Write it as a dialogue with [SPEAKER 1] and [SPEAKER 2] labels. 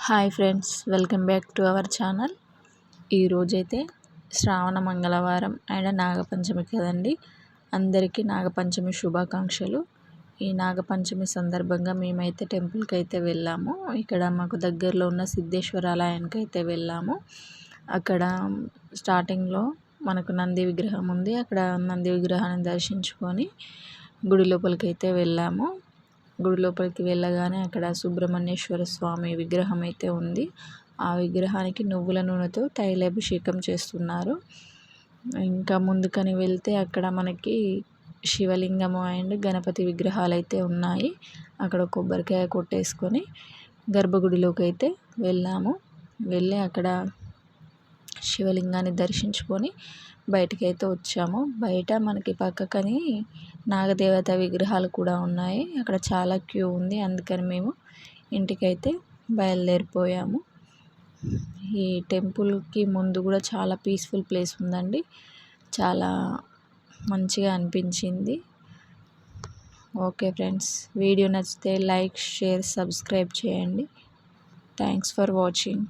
[SPEAKER 1] Hi friends, welcome back to our channel. ఈరోజైతే శ్రావణ మంగళవారం and Nag Panchami కదండి. అందరికీ నాగపంచమి శుభాకాంక్షలు. ఈ నాగపంచమి సందర్భంగా మేమైతే టెంపుల్కి అయితే వెళ్ళాము. ఇక్కడ మాకు దగ్గరలో ఉన్న సిద్ధేశ్వర ఆలయానికి అయితే వెళ్ళాము. అక్కడ స్టార్టింగ్లో మనకు నంది విగ్రహం ఉంది. అక్కడ నంది విగ్రహాన్ని దర్శించుకొని గుడి లోపలికి అయితే వెళ్ళాము. గుడి లోపలికి వెళ్ళగానే అక్కడ సుబ్రహ్మణ్యేశ్వర స్వామి విగ్రహం అయితే ఉంది. ఆ విగ్రహానికి నువ్వుల నూనెతో తైలాభిషేకం చేస్తున్నారు. ఇంకా ముందుకని వెళ్తే అక్కడ మనకి శివలింగము అండ్ గణపతి విగ్రహాలు అయితే ఉన్నాయి. అక్కడ కొబ్బరికాయ కొట్టేసుకొని గర్భగుడిలోకి అయితే వెళ్ళాము. వెళ్ళి అక్కడ శివలింగాన్ని దర్శించుకొని బయటికి అయితే వచ్చాము. బయట మనకి పక్కకని నాగదేవత విగ్రహాలు కూడా ఉన్నాయి. అక్కడ చాలా క్యూ ఉంది. అందుకని మేము ఇంటికైతే బయలుదేరిపోయాము. ఈ టెంపుల్కి ముందు కూడా చాలా పీస్ఫుల్ ప్లేస్ ఉందండి. చాలా మంచిగా అనిపించింది. ఓకే ఫ్రెండ్స్, వీడియో నచ్చితే లైక్, షేర్, సబ్స్క్రైబ్ చేయండి. Thanks for watching.